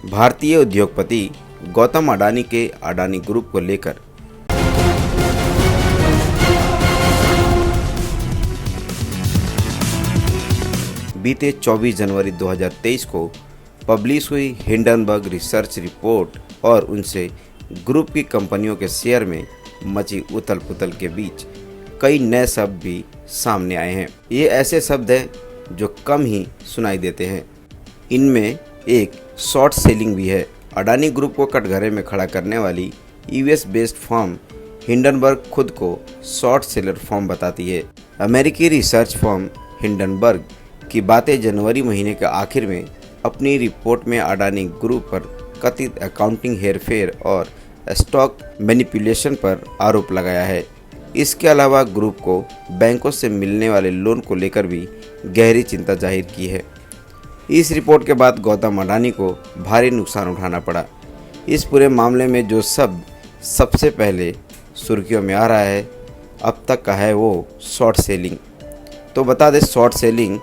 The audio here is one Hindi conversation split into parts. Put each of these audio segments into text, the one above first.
भारतीय उद्योगपति गौतम अडानी के अडानी ग्रुप को लेकर बीते 24 जनवरी 2023 को पब्लिश हुई हिंडनबर्ग रिसर्च रिपोर्ट और उनसे ग्रुप की कंपनियों के शेयर में मची उथल पुथल के बीच कई नए शब्द भी सामने आए हैं। ये ऐसे शब्द हैं जो कम ही सुनाई देते हैं। इनमें एक शॉर्ट सेलिंग भी है। अडानी ग्रुप को कटघरे में खड़ा करने वाली यूएस बेस्ड फर्म हिंडनबर्ग खुद को शॉर्ट सेलर फर्म बताती है। अमेरिकी रिसर्च फर्म हिंडनबर्ग की बातें जनवरी महीने के आखिर में अपनी रिपोर्ट में अडानी ग्रुप पर कथित अकाउंटिंग हेरफेर और स्टॉक मैनिपुलेशन पर आरोप लगाया है। इसके अलावा ग्रुप को बैंकों से मिलने वाले लोन को लेकर भी गहरी चिंता जाहिर की है। इस रिपोर्ट के बाद गौतम अडानी को भारी नुकसान उठाना पड़ा। इस पूरे मामले में जो शब्द सबसे पहले सुर्खियों में आ रहा है अब तक का है वो शॉर्ट सेलिंग। तो बता दें, शॉर्ट सेलिंग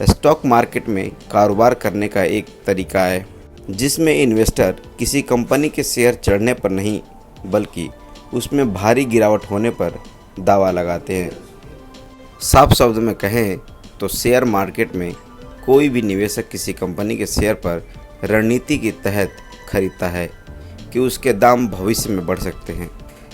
स्टॉक मार्केट में कारोबार करने का एक तरीका है जिसमें इन्वेस्टर किसी कंपनी के शेयर चढ़ने पर नहीं बल्कि उसमें भारी गिरावट होने पर दावा लगाते हैं। साफ शब्द में कहें तो शेयर मार्केट में कोई भी निवेशक किसी कंपनी के शेयर पर रणनीति के तहत खरीदता है कि उसके दाम भविष्य में बढ़ सकते हैं।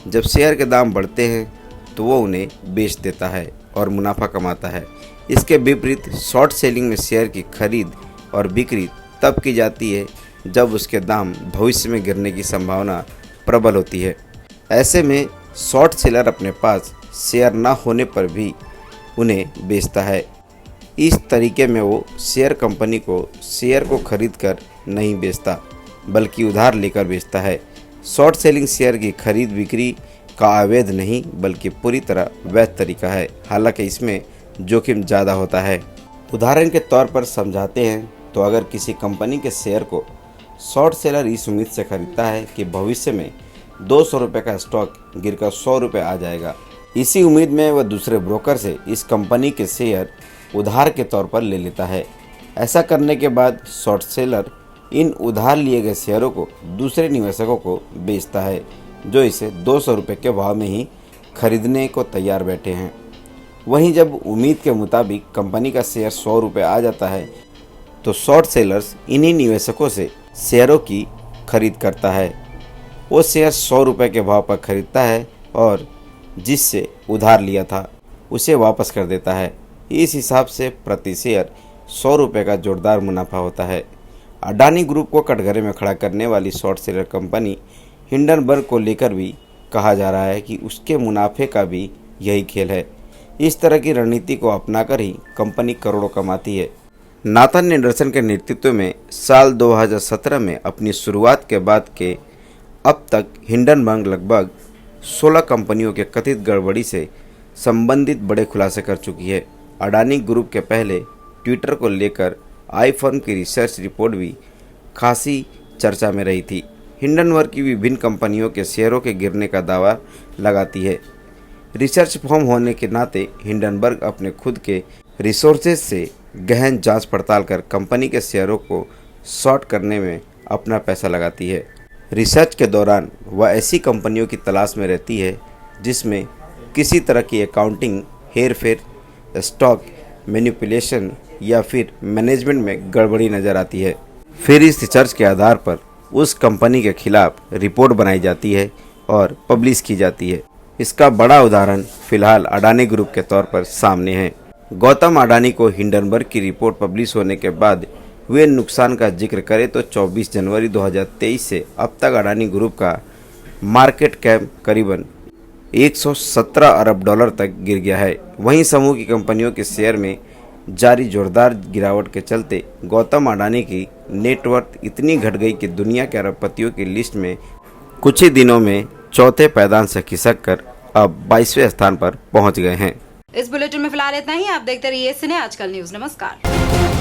जब शेयर के दाम बढ़ते हैं तो वो उन्हें बेच देता है और मुनाफा कमाता है। इसके विपरीत शॉर्ट सेलिंग में शेयर की खरीद और बिक्री तब की जाती है जब उसके दाम भविष्य में गिरने की संभावना प्रबल होती है। ऐसे में शॉर्ट सेलर अपने पास शेयर न होने पर भी उन्हें बेचता है। इस तरीके में वो शेयर कंपनी को शेयर को खरीद कर नहीं बेचता बल्कि उधार लेकर बेचता है। शॉर्ट सेलिंग शेयर की खरीद बिक्री का अवैध नहीं बल्कि पूरी तरह वैध तरीका है। हालांकि इसमें जोखिम ज़्यादा होता है। उदाहरण के तौर पर समझाते हैं तो अगर किसी कंपनी के शेयर को शॉर्ट सेलर इस उम्मीद से खरीदता है कि भविष्य में 200 रुपये का स्टॉक गिरकर 100 रुपये आ जाएगा, इसी उम्मीद में वह दूसरे ब्रोकर से इस कंपनी के शेयर उधार के तौर पर ले लेता है। ऐसा करने के बाद शॉर्ट सेलर इन उधार लिए गए शेयरों को दूसरे निवेशकों को बेचता है जो इसे 200 रुपये के भाव में ही खरीदने को तैयार बैठे हैं। वहीं जब उम्मीद के मुताबिक कंपनी का शेयर 100 रुपये आ जाता है तो शॉर्ट सेलर्स इन्हीं निवेशकों से शेयरों की खरीद करता है। वो शेयर 100 रुपये के भाव पर खरीदता है और जिससे उधार लिया था उसे वापस कर देता है। इस हिसाब से प्रति शेयर 100 रुपये का जोरदार मुनाफा होता है। अडानी ग्रुप को कटघरे में खड़ा करने वाली शॉर्ट सेलर कंपनी हिंडनबर्ग को लेकर भी कहा जा रहा है कि उसके मुनाफे का भी यही खेल है। इस तरह की रणनीति को अपनाकर ही कंपनी करोड़ों कमाती है। नाथन एंडरसन के नेतृत्व में साल 2017 में अपनी शुरुआत के बाद के अब तक हिंडनबर्ग लगभग 16 कंपनियों के कथित गड़बड़ी से संबंधित बड़े खुलासे कर चुकी है। अडानी ग्रुप के पहले ट्विटर को लेकर आई फर्म की रिसर्च रिपोर्ट भी खासी चर्चा में रही थी। हिंडनबर्ग की विभिन्न कंपनियों के शेयरों के गिरने का दावा लगाती है। रिसर्च फर्म होने के नाते हिंडनबर्ग अपने खुद के रिसोर्सेज से गहन जांच पड़ताल कर कंपनी के शेयरों को शॉर्ट करने में अपना पैसा लगाती है। रिसर्च के दौरान वह ऐसी कंपनियों की तलाश में रहती है जिसमें किसी तरह की अकाउंटिंग हेरफेर, स्टॉक मैनिपुलेशन या फिर मैनेजमेंट में गड़बड़ी नज़र आती है। फिर इस रिसर्च के आधार पर उस कंपनी के खिलाफ रिपोर्ट बनाई जाती है और पब्लिश की जाती है। इसका बड़ा उदाहरण फिलहाल अडानी ग्रुप के तौर पर सामने है। गौतम अडानी को हिंडनबर्ग की रिपोर्ट पब्लिश होने के बाद हुए नुकसान का जिक्र करें तो 24 जनवरी 2023 से अब तक अडानी ग्रुप का मार्केट कैप करीबन 117 अरब डॉलर तक गिर गया है। वहीं समूह की कंपनियों के शेयर में जारी जोरदार गिरावट के चलते गौतम अडानी की नेटवर्थ इतनी घट गई कि दुनिया के अरबपतियों की लिस्ट में कुछ ही दिनों में चौथे पायदान से खिसक कर अब 22वें स्थान पर पहुंच गए हैं। इस बुलेटिन में फिलहाल इतना ही। आप देखते रहिए सिने आजकल न्यूज। नमस्कार।